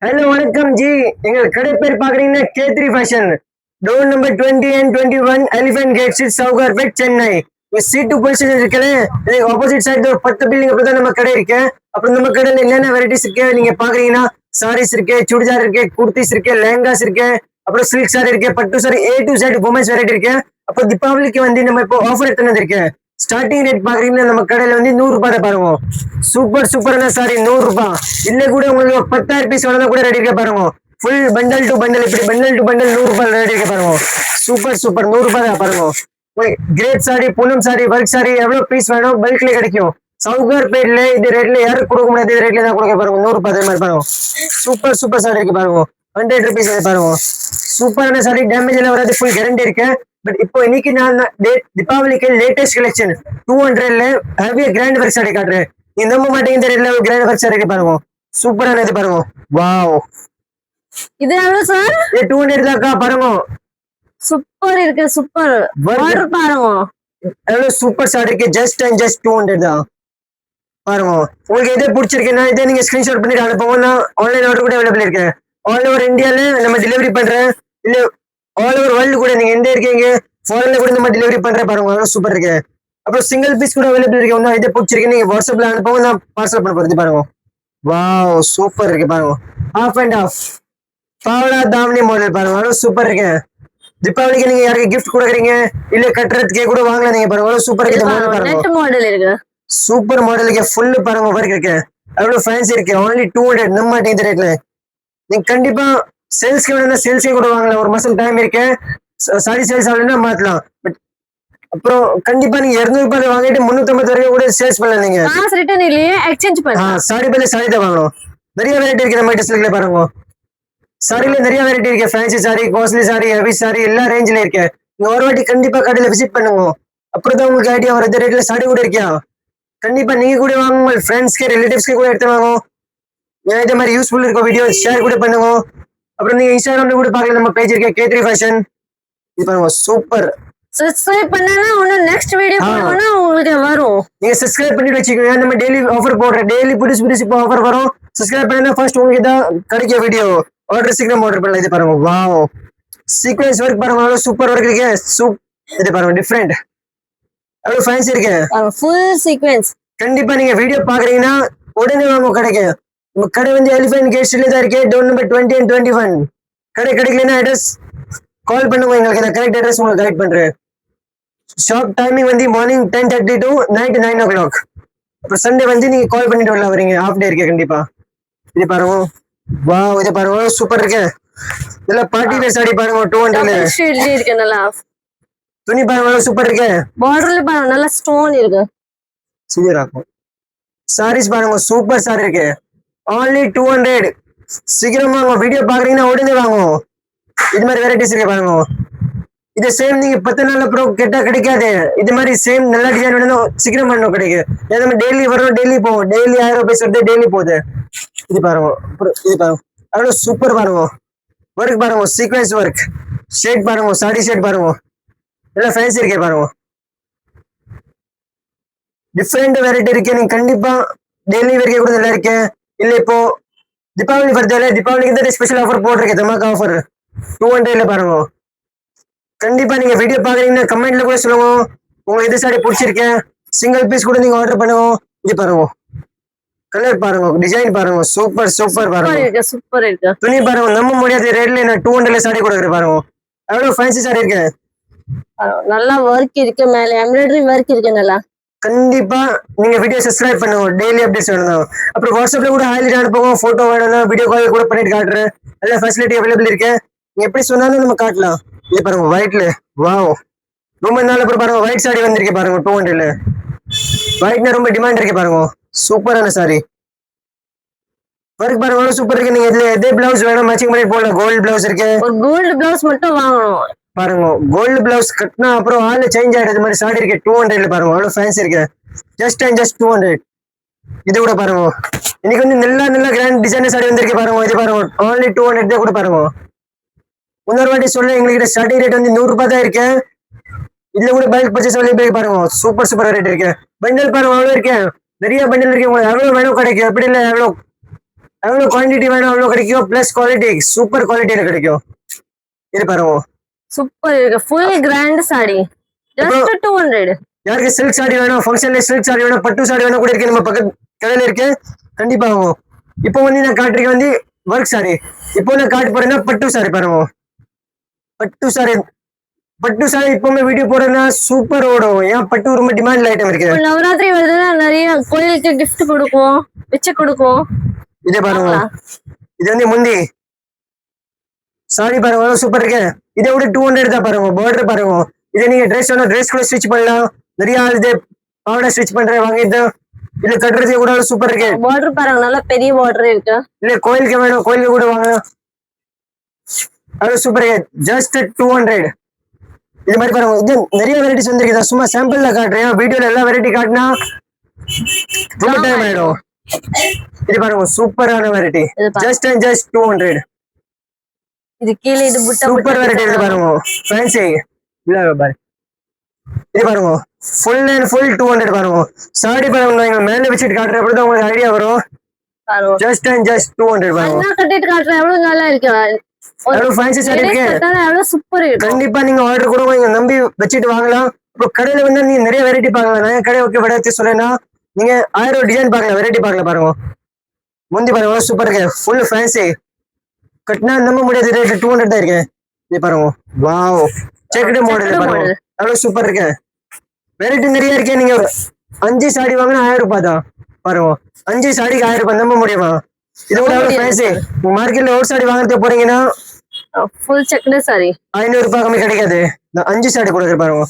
Hello வணக்கம் G. எங்கள் கடை பேர் பாக்குறீங்கன்னா K3 fashion, door number 20 and 21, elephant gate street, Sowcarpet, Chennai. C2 position இருக்கல, ஆப்போசிட் சைடு ஒரு 10 பில்டிங் அப்புறம் தான் நம்ம கடை இருக்கு. அப்புறம் நம்ம கடையில என்னென்ன வெரைட்டிஸ் இருக்கு நீங்க பாக்குறீங்கன்னா, சாரீஸ் இருக்கு, சுடிதார் இருக்கு, குர்த்திஸ் இருக்கு, லெஹங்காஸ் இருக்கு, அப்புறம் சில்க் சாரி இருக்கு, பட்டு sorry, A to Z women's variety இருக்கு. அப்போ தீபாவளிக்கு வந்து நம்ம இப்போ ஆஃபர் எடுத்து வந்திருக்கு. ஸ்டார்டிங் ரேட் பாக்குறீங்கன்னா நம்ம கடையில வந்து 100 ரூபாய் தான் பாருங்க. சூப்பரான சாரி 100 ரூபாய். இல்ல கூட உங்களுக்கு 10,000 பீஸ் வேணா கூட ரெடி இருக்க பாருங்க. ஃபுல் பண்டல் டு பண்டல், இப்படி பண்டல் டு பண்டல் 100 ரூபாய் ரெடி இருக்க பாருங்க. சூப்பர் 100 ரூபாய் தான் பாருங்க. கிரேட் சாரி, பூனம் சாரி, ஒர்க் சாரி எவ்வளவு பீஸ் வேணும் பல்க்ல கிடைக்கும். சவுகர் பேர்ல இது ரேட்ல யாரும் கொடுக்க முடியாது, இது ரேட்ல தான் கொடுக்க பாருங்க. 100 ரூபாய் மாதிரி பாருங்க. சூப்பர் சாரி இருக்கு பாருங்க. 100 ருபீஸ் பாருங்க. சூப்பரான சாரி, டேமேஜ் எல்லாம் வராது, ஃபுல் கேரண்டி இருக்கு. பட் இப்போ இன்னைக்கு நான் தீபாவளிக்கு லேட்டஸ்ட் கலெக்ஷன் 200ல ஹெவியா கிராண்ட் ஒர்க் சாரி காட்டுறேன். நீங்க நம்ப மாட்டீங்க, இந்த ரேட்ல கிராண்ட் ஒர்க் சாரி பாருங்க. சூப்பரான இது பாருங்க. வாவ், இது எவ்வளவு சார்? இது 200 தான்க்கா பாருங்க. சூப்பர் இருக்கு, சூப்பர் ஆர்டர் பாருங்க. எவ்வளவு சூப்பர் சாரி இருக்கு. ஜஸ்ட் 200 தான் பாருங்க. உங்களுக்கு எது பிடிச்சிருக்குன்னா இதை நீங்க ஸ்கிரீன்ஷாட் பண்ணிட்டு அனுப்புங்க. ஆன்லைன் ஆர்டர் கூட அவைலபிள் இருக்கு. ஆல் ஓவர் இந்தியால நம்ம டெலிவரி பண்றேன். இல்ல ஆல் ஓவர் வேர்ல்டு கூட நீங்க எந்த இருக்கீங்க ஃபாரின்ல கூட நம்ம டெலிவரி பண்ற பாருங்க. சூப்பர் இருக்கு. அப்புறம் சிங்கிள் பீஸ் கூட அவைலபிள் இருக்கு. ஒன்னும் இதை பிடிச்சிருக்கு நீங்க வாட்ஸ்அப்ல அனுப்புங்க, நான் பார்சல் பண்ண போறது பாருங்க. வாவ், சூப்பர் இருக்கு பாருங்க. ஆஃப் அண்ட் ஆஃப் பாவலா தாவணி மாடல் பாருங்க. சூப்பர் இருக்கு. தீபாவளிக்கு நீங்க யாருக்கு கிஃப்ட் கொடுக்குறீங்க இல்ல கட்டுறதுக்கே கூட வாங்கலாம் நீங்க பாருங்க. சூப்பர் இருக்கு மாடல் இருக்கு. சூப்பர் மாடலுக்கு ஃபுல் பாருங்க ஒர்க் இருக்கு. அவ்வளவு ஃபேன்சி இருக்கு. only 200 நம்ம மாட்டேங்குது ரேட்ல. நீங்க கண்டிப்பா சேல்ஸ்க்கு வேணும்னா சேல்ஸே கூட வாங்கலாம். ஒரு மாசம் டைம் இருக்கு. சாரி சேல்ஸ் ஆகலன்னா மாத்தலாம். பட் அப்புறம் கண்டிப்பா நீங்க 200 ரூபாய் வாங்கிட்டு 350 வரைக்கும் கூட சேல்ஸ் பண்ணலாம். நீங்க காசு ரிட்டர்ன் இல்லையே, எக்ஸ்சேஞ்ச் பண்ணலாம். சாரி பேர்ல சாரி தான் வாங்கணும். நிறைய வெரைட்டி இருக்கு நம்ம டிஸ்ப்ளேல பாருங்க. சாரில நிறைய வெரைட்டி இருக்கு. Fancy sorry, costly sorry, heavy sorry எல்லா ரேஞ்சில இருக்கு. நீங்க ஒரு வாட்டி கண்டிப்பா கடையில விசிட் பண்ணுங்க. அப்புறம் உங்களுக்கு ஐடியா வரும் இந்த ரேட்ல சாரி கூட இருக்கியா. கண்டிப்பா நீங்க கூட வாங்க, உங்க ஃப்ரெண்ட்ஸ்க்கு ரிலேட்டிவ்ஸ்க்கு கூட எடுத்து வாங்க. இதே மாதிரி யூஸ்ஃபுல் இருக்கும் வீடியோ ஷேர் கூட பண்ணுங்க. அப்புறம் நீங்க இன்ஸ்டாகிராம்ல கூட பாக்கலாம், நம்ம பேஜ் இருக்கு K3 ஃபேஷன். இது பாருங்க சூப்பர். சப்ஸ்கிரைப் பண்ணனா இன்னும் நெக்ஸ்ட் வீடியோ போடுறோம்னா உங்களுக்கு வரும். நீங்க சப்ஸ்கிரைப் பண்ணிட்டு வச்சுக்கோங்க. நம்ம டெய்லி ஆஃபர் போடுறோம். டெய்லி புதுசு இப்போ ஆஃபர் வரும். சப்ஸ்கிரைப் பண்ணா ஃபர்ஸ்ட் உங்களுக்கு தான் கிடைக்கும் வீடியோ. ஆர்டர் சீக்கிரம் ஆர்டர் பண்ணலாம். இது பாருங்க. வாவ், சீக்வென்ஸ் ஒர்க் பாருங்க. சூப்பர் ஒர்க் இருக்கு. இது பாருங்க டிஃபரெண்ட். அவ்வளவு ஃபேன்சி இருக்கு. Full sequence. கண்டிப்பா நீங்க வீடியோ பாக்குறீங்கன்னா உடனே வாங்க கடைக்கு. நம்ம கடை வந்து எலிஃபென்ட் கேட் ஸ்ட்ரீட்ல தான் இருக்கு. Door number 20 and 21. கடை கிடைக்கலன்னா அட்ரஸ் கால் பண்ணுங்க, எங்களுக்கு நான் கரெக்ட் அட்ரஸ் உங்களுக்கு கைட் பண்றேன். ஷாப் டைமிங் வந்து மார்னிங் 10:30 to நைட் 9 o'clock. அப்புறம் சண்டே வந்து நீங்க கால் பண்ணிட்டு வரலாம், வரீங்க ஹாஃப் டே இருக்கு கண்டிப்பா. இது பாருங்க. வாவ், இது பாருங்க சூப்பர் இருக்கு. இதுல பார்ட்டி வேர் சாரி பாருங்க 200ல இருக்கு. நல்லா துணி பாருங்க. சூப்பர் இருக்கு. பார்டர்ல பாருங்க, நல்ல ஸ்டோன் இருக்கு. சீராக்கும் சாரீஸ் பாருங்க. சூப்பர் சாரி இருக்கு. only 200. சீக்கிரம் வாங்க. வீடியோ பாக்குறீங்கன்னா உடனே வாங்க. இது மாதிரி வெரைட்டிஸ் இருக்கு பாருங்க. இது சேம் நீங்க 10 நாள் அப்புறம் கேட்டா கிடைக்காது. இது மாதிரி சேம் நல்ல டிசைன் வேணும் சீக்கிரம் பண்ணணும் கிடைக்கும். நம்ம டெய்லி வரும், டெய்லி போவோம். டெய்லி 1000 ரூபாய் வருது, டெய்லி போகுது. இது பாருங்க. இது பாருங்க. அவ்வளவு சூப்பர் பாருங்க. ஒர்க் பாருங்க, சீக்வென்ஸ் ஒர்க். ஷேட் பாருங்க, சாரி ஷேட் பாருங்க. எல்லாம் ஃபேன்சி இருக்கே பாருங்க. டிஃப்ரெண்ட் வெரைட்டி இருக்கு. நீங்க கண்டிப்பா டெய்லி வரைக்கும் கூட நல்லா இருக்கு. இல்ல இப்போ தீபாவளி வருது, தீபாவளிக்கு தான் ஸ்பெஷல் ஆஃபர் போட்டிருக்கேன். தமாக்கா ஆஃபர் 200ல பாருங்க. கண்டிப்பா நீங்க வீடியோ பாக்குறீங்கன்னா கமெண்ட்ல கூட சொல்லுங்க உங்களுக்கு எது சாரி பிடிச்சிருக்கேன். சிங்கிள் பீஸ் கூட நீங்க ஆர்டர் பண்ணுங்க. இது பாருங்க, கலர் பாருங்க, டிசைன் பாருங்க. சூப்பர் பாருங்க. சூப்பர் இருக்கு. துணி பாருங்க, நம்ப முடியாத ரேட்ல நான் 200ல சாரி கொடுக்குறேன் பாருங்க. எவ்வளவு ஃபேன்சி சாரி இருக்கு. நல்லா ஒர்க் இருக்கு, மேல எம்ப்ராய்டரி ஒர்க் இருக்கு. நல்லா கண்டிப்பா நீங்க வீடியோ சப்ஸ்கிரைப் பண்ணுங்க. டெய்லி அப்டேட்ஸ் வேணும். அப்புறம் வாட்ஸ்அப்ல கூட ஹைலைட் அனுப்புங்க. போட்டோ வேணும்னா வீடியோ கால் கூட பண்ணிட்டு காட்டுறேன். எல்லா ஃபெசிலிட்டி அவைலபிள் இருக்கு. நீங்க எப்படி சொன்னாலும் நம்ம காட்டலாம். இது பாருங்க ஒயிட்ல. வாவ், ரொம்ப நாள் அப்புறம் பாருங்க ஒயிட் சாரி வந்திருக்கு பாருங்க 200ல. ஒயிட்னா ரொம்ப டிமாண்ட் இருக்கு பாருங்க. சூப்பரான சாரி. ஒர்க் பாருங்க சூப்பர் இருக்கு. நீங்க இதுல எதே பிளவுஸ் வேணும் மேட்சிங் பண்ணி போடலாம். கோல்டு பிளவுஸ் இருக்கு. ஒரு கோல்டு பிளவுஸ் மட்டும் வாங்கணும் பாருங்க. கோல்டு பிளவுஸ் கட்டினா அப்புறம் ஆளு சேஞ்ச் ஆயிடுது மாதிரி சாரி இருக்கு 200ல பாருங்க. அவ்வளவு ஃபேன்சி இருக்கு. ஜஸ்ட் 200. இது கூட பாருங்க. இன்னைக்கு வந்து நல்ல கிராண்ட் டிசைனர் சாரி வந்திருக்கு பாருங்க. இது பாருங்க only 200 தான் கூட பாருங்க. இன்னொரு வாட்டி சொல்ல, எங்களுக்கு ஸ்டார்டிங் ரேட் வந்து 100 ரூபாய் தான் இருக்கு. இதுல கூட பல்க் பர்ச்சேஸ் அவைலபிள் பாருங்க. சூப்பர் ரேட் இருக்கு. பண்டல் பாருங்க அவ்வளவு இருக்கு. நிறைய பண்டல் இருக்கு. உங்களுக்கு எவ்வளவு வேணும் கிடைக்கும். எப்படி இல்ல எவ்வளவு எவ்வளவு குவான்டிட்டி வேணும் அவ்வளவு கிடைக்கும், பிளஸ் குவாலிட்டி சூப்பர் குவாலிட்டியில கிடைக்கும். இது பாருங்க, சூப்பர் இருக்கு. Full grand sari, just 200. யாருக்கு சில்க் சாரி வேணும், ஃபங்க்ஷன்ல சில்க் சாரி வேணும், பட்டு சாரி வேணும் கூட இருக்கு, நம்ம பக்கத்து கடையில இருக்கு, கண்டிப்பா ஆகும். இப்போ வந்து நான் காட்டுறேன் வந்து ஒர்க் சாரி. இப்போ நான் காட்டு போறேன்னா பட்டு சாரி பாருங்க. பட்டு சாரி இப்பவுமே வீடியோ போறேன்னா சூப்பர் ஓடும். ஏன் பட்டு ரொம்ப டிமாண்ட் ஐட்டம் இருக்கு. நவராத்திரி வருதுன்னா நிறைய கோயிலுக்கு கிஃப்ட் கொடுக்கும், வச்சு கொடுக்கும். இதே பாருங்க, இது வந்து முந்தி சாரி பாருங்க, சூப்பர் இருக்கு. இதை விட 200 தான் பாருங்க. பார்டர் பாருங்க, இதை நீங்க ட்ரெஸ் வேணும் ட்ரெஸ் கூட ஸ்டிச் பண்ணலாம். நிறைய ஆள் இது பாவடை ஸ்டிச் பண்றேன் வாங்கிட்டு இல்ல கட்டுறது கூட சூப்பர் இருக்கு. பார்டர் பாருங்க, நல்லா பெரிய பார்டர் இருக்கு. இல்ல கோயிலுக்கு வேணும், கோயிலுக்கு கூட வாங்க, அது சூப்பர் இருக்கு. ஜஸ்ட் 200. இது மாதிரி பாருங்க, இது நிறைய வெரைட்டிஸ் வந்துருக்கு. சும்மா சாம்பிள்ல காட்டுறேன், வீடியோல எல்லா வெரைட்டி காட்டினா ரொம்ப டைம் ஆயிடும். இது பாருங்க, சூப்பரான வெரைட்டி, ஜஸ்ட் 200. இது கீழே இது புட்டா சூப்பர் வெரைட்டி. இது பாருங்க, ஃபேன்சி இல்ல பாரு. இது பாருங்க, ஃபுல் அண்ட் ஃபுல் 200 பாருங்க. சாரி பாருங்க, மேல வச்சுட்டு காட்டுறேன், அப்படிதான் உங்களுக்கு ஐடியா வரும். ஜஸ்ட் 200 பாருங்க. நான் கட்டிட்டு காட்டுறேன், எவ்வளவு நல்லா இருக்கு. அவ்வளவு ஃபேன்சி சாரி இருக்கு, எவ்வளவு சூப்பர் இருக்கு. கண்டிப்பா நீங்க ஆர்டர் கூட நீங்க நம்பி வச்சுட்டு வாங்கலாம். இப்போ கடையில வந்து நீங்க நிறைய வெரைட்டி பார்க்கலாம். நான் கடை ஓகே விட சொல்லேன்னா நீங்க 1000 டிசைன் பார்க்கலாம், வெரைட்டி பார்க்கலாம். பாருங்க முந்தி பாருங்க, சூப்பர் இருக்கு, ஃபுல் ஃபேன்சி. கட்டினா நம்ப முடியாது, ரேட் 200 தான் இருக்கு. இது பாருங்க, வாவ், செக்குடு மாடல் பாருங்க, அவ்வளவு சூப்பர் இருக்கு. வெரைட்டி நிறைய இருக்கு. நீங்க 5 சாடி வாங்கினா 1000 ரூபாய் தான் பாருங்க. 5 சாடிக்கு 1000 ரூபாய், நம்ப முடியுமா? இது கூட அவ்வளவு ஃபேன்சி. மார்க்கெட்ல ஒரு சாடி வாங்குறது போறீங்கன்னா ஃபுல் செக்குடு சாரி 500 ரூபாய் கம்மி கிடைக்காது. 5 சாடி கொடுக்குற பாருங்க,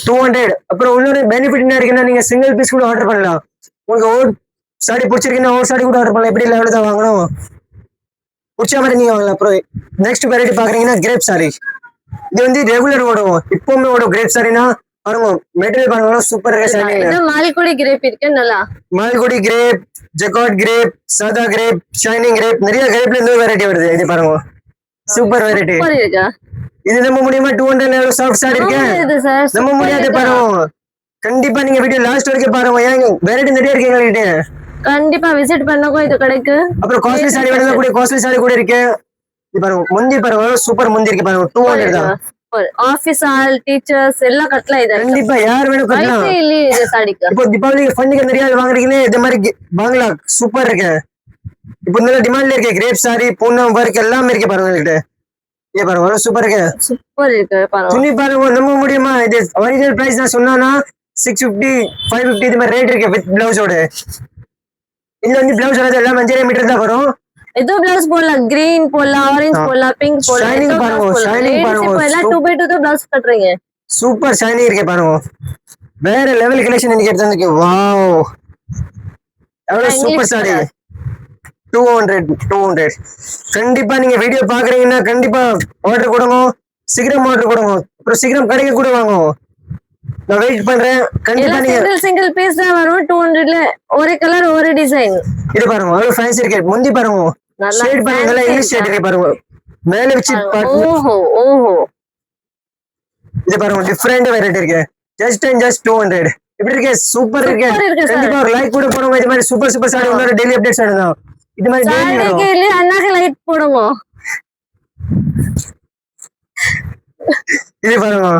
200. அப்புறம் இன்னொரு பெனிஃபிட் என்ன இருக்குன்னா, நீங்க சிங்கிள் பீஸ் கூட ஆர்டர் பண்ணலாம். உங்களுக்கு ஒரு சாடி பிடிச்சிருக்குன்னா ஒரு சாடி கூட ஆர்டர் பண்ணலாம். எப்படி லெவலில் தான் வாங்கணும், பிடிச்ச மாதிரி நீங்க வாங்கலாம். அப்புறம் நெக்ஸ்ட் வெரைட்டி பாக்குறீங்கன்னா கிரேப் சாரி. இது வந்து ரெகுலர் ஓடும், இப்பவுமே ஓடும். கிரேப் சாரினா பாருங்க, மெட்டீரியல் பாருங்க, சூப்பர் இருக்கு. மால்குடி கிரேப் இருக்கு, நல்லா மால்குடி கிரேப், ஜெகாட் கிரேப், சாதா கிரேப், ஷைனிங் கிரேப், நிறைய கிரேப்ல இருந்து வெரைட்டி வருது. இது பாருங்க, சூப்பர் வெரைட்டி. இது நம்ப முடியுமா? 200 சாஃப்ட் சாரி இருக்கு, நம்ப முடியாது பாருங்க. கண்டிப்பா நீங்க வீடியோ லாஸ்ட் வரைக்கும் பாருங்க, ஏன் வெரைட்டி நிறைய இருக்கு எங்ககிட்ட. கண்டிப்பா விசிட் பண்ணக்கோ இது கிடைக்கு. அப்புறம் காஸ்ட்லி சாரி வேணும்னா கூட காஸ்ட்லி சாரி கூட இருக்கு. இது பாருங்க, முந்தி பாருங்க, சூப்பர் முந்தி இருக்கு பாருங்க, 200 தான். ஆபீஸ் ஆல் டீச்சர்ஸ் எல்லாம் கட்டலாம். இது கண்டிப்பா யார் வேணும் கட்டலாம். இது சாடிக்கு இப்போ தீபாவளி ஃபண்டுக்கு நிறைய வாங்குறீங்கன்னு இது மாதிரி வாங்கலாம், சூப்பர் இருக்கு. இப்போ நல்ல டிமாண்ட்ல இருக்கு கிரேப் சாரி, பூனம் ஒர்க் எல்லாமே இருக்கு பாருங்க எங்ககிட்ட. இது பாருங்க, சூப்பர் இருக்கு, சூப்பர் இருக்கு பாருங்க. துணி பாருங்க, நம்ப முடியுமா? இது ஒரிஜினல் பிரைஸ் நான் சொன்னா 650 550 இது மாதிரி ரேட் இருக்கு வித் பிளவுஸோட. இதுல வந்து பிளவுஸ் வரது எல்லாம் 5 மீட்டர் தான் வரும். ஏதோ பிளவுஸ் போடலாம், கிரீன் போடலாம், ஆரஞ்சு போடலாம், பிங்க் போடலாம். ஷைனிங் பாருங்க, ஷைனிங் பாருங்க, இப்போ எல்லாம் 2x2 தான் பிளவுஸ் கட்டறீங்க. சூப்பர் ஷைனிங் இருக்கு பாருங்க, வேற லெவல் கலெக்ஷன் இன்னைக்கு எடுத்ததுக்கு. வாவ், எவ்வளவு சூப்பர் சாரி. 200. கண்டிப்பா நீங்க வீடியோ பாக்குறீங்கன்னா கண்டிப்பா ஆர்டர் கொடுங்க, சீக்கிரம் ஆர்டர் கொடுங்க. அப்புறம் சீக்கிரம் கடைக்கு கூட வாங்க, நான் வெயிட் பண்றேன். கண்டிப்பா நீங்க சிங்கிள் பீஸ் தான் வரும் 200ல, ஒரு கலர் ஒரு டிசைன். இது பாருங்க, அவ்வளவு ஃபேன்சி இருக்கு. முந்தி பாருங்க, ஷேட் பாருங்க, நல்லா இங்கிலீஷ் ஷேட் இருக்கு பாருங்க, மேல வச்சு ஓஹோ ஓஹோ. இது பாருங்க, டிஃபரெண்ட் வெரைட்டி இருக்கு. ஜஸ்ட் 200. எப்படி இருக்கு? சூப்பர் இருக்கு. கண்டிப்பா ஒரு லைக் கூட போடுங்க. இது மாதிரி சூப்பர் சூப்பர் சாரி உங்களோட டெய்லி அப்டேட்ஸ் ஆடுதான். இது மாதிரி டெய்லி வரும். அண்ணாக்கு லைட் போடுங்க. இது பாருங்க,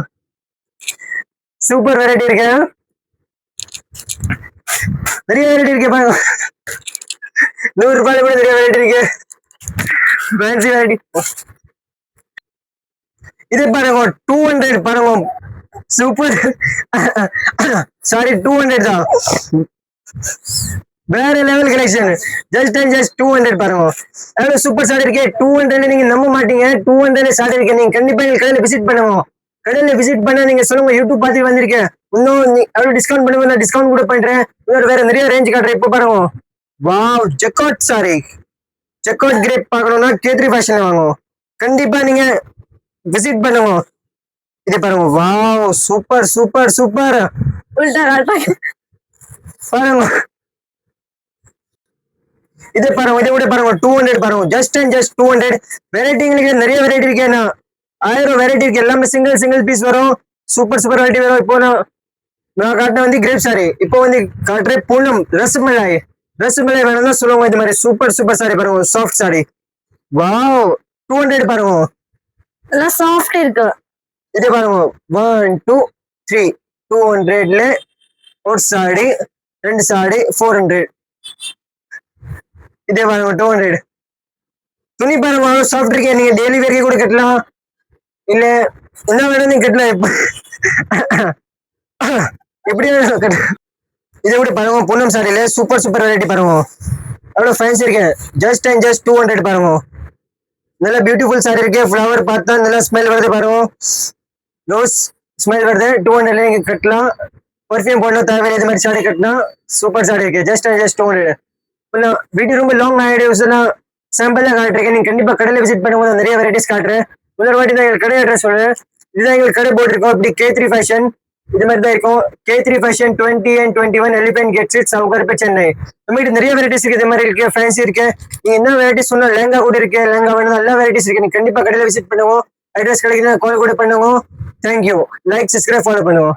சூப்பர் வெரைட்டி இருக்கு, நிறைய வெரைட்டி இருக்கு பாருங்க. 100 ரூபாயில கூட நிறைய வெரைட்டி இருக்கு, ஃபேன்சி வெரைட்டி. இது பாருங்க 200 பாருங்க, சூப்பர். சாரி 200 தான், வேற லெவல் கலெக்ஷன். ஜஸ்ட் 200 பாருங்க, எவ்வளவு சூப்பர் சாரி இருக்கு. 200 நீங்க நம்ப மாட்டீங்க, 200 சாரி இருக்கு. நீங்க கண்டிப்பா எங்க கடையில விசிட் பண்ணுவோம். கடையில விசிட் பண்ண நீங்க சொல்லுங்க, யூடியூப் பார்த்து வந்திருக்கேன், இன்னும் எவ்வளவு டிஸ்கவுண்ட் பண்ணுவேன், நான் டிஸ்கவுண்ட் கூட பண்றேன். இன்னொரு வேற நிறைய ரேஞ்ச் காட்டுறேன். இப்ப பாருங்க, wow, checkout sari, checkout crepe பார்க்கணும்னா K3 ஃபேஷன்ல வாங்குவோம். கண்டிப்பா நீங்க விசிட் பண்ணுவோம். இது பாருங்க, வாவ், சூப்பர் சூப்பர் சூப்பர். பாருங்க, இது பாருங்க, இதை கூட பாருங்க 200 பாருங்க, ஜஸ்ட் 200. வெரைட்டிங்களுக்கு நிறைய வெரைட்டி இருக்கு, 1000 வெரைட்டி இருக்கு. எல்லாமே சிங்கிள் பீஸ் வரும், சூப்பர் சூப்பர் வெரைட்டி வரும். இப்போ நான் காட்டின வந்து கிரேப் சாரி, இப்போ வந்து காட்டுற பூனம் ரசமலாய். ட்ரெஸ் மேலே வேணும்னா சொல்லுவாங்க. இது மாதிரி சூப்பர் சூப்பர் சாரி பாருங்க, சாஃப்ட் சாரி. வாவ், 200 பாருங்க. எல்லாம் சாஃப்ட் இருக்கு. இது பாருங்க, 1 2 3 200ல ஒரு சாடி, 2 சாடி 400. இதே பாருங்க 200. துணி பாருங்க சாஃப்ட் இருக்கே, நீங்க டெய்லி வேர்க்கு கூட கட்டலாம், இல்ல என்ன வேணும் நீங்க கட்டலாம். எப்படி வேணும் கட்டலாம். இதை விட பாருங்க பூனம் சாரியில சூப்பர் சூப்பர் வெரைட்டி பாருங்க, அவ்வளவு ஃபேன்சி இருக்கு. ஜஸ்ட் அண்ட் ஜஸ்ட் 200 பாருங்க. நல்ல பியூட்டிஃபுல் சாரி இருக்கு. ஃப்ளவர் பார்த்தா நல்லா ஸ்மெல் வருது பாருங்க, ரோஸ் ஸ்மெல் வருது. 200ல நீங்க கட்டலாம். பர்ஃபியூம் போடணும் தேவையில்லை, இது மாதிரி சாரி கட்டலாம். சூப்பர் சாரி இருக்கு. Just and just 200. வீடியோ ரொம்ப லாங் ஆயிடுச்சுன்னா சாம்பிள் தான் காட்டுறேன். நீங்க கண்டிப்பா கடையில விசிட் பண்ணும்போது நிறைய வெரைட்டிஸ் காட்டுறேன். இன்னொரு வாட்டி தான் எங்க கடை அட்ரஸ் சொல்றேன். இதுதான் எங்களுக்கு கடை போட்டிருக்கோம். அப்படி K3 ஃபேஷன் இது மாதிரி தான் இருக்கும். K3 fashion 20 and 21 elephant gate street, Sowcarpet, Chennai. நம்மகிட்ட நிறைய வெரைட்டிஸ் இருக்கு. இது மாதிரி இருக்கு, ஃபேன்சி இருக்கு. நீங்க என்ன வெரைட்டிஸ் சொன்னா லெங்கா கூட இருக்கு, லெங்கா வேணும், எல்லா வெரைட்டிஸ் இருக்கு. நீங்க கண்டிப்பா கடையில விசிட் பண்ணுவோம். அட்ரஸ் கிடைக்குதுன்னா கால் கூட பண்ணுவோம். தேங்க்யூ. லைக், சப்ஸ்கிரைப், ஃபாலோ பண்ணுவோம்.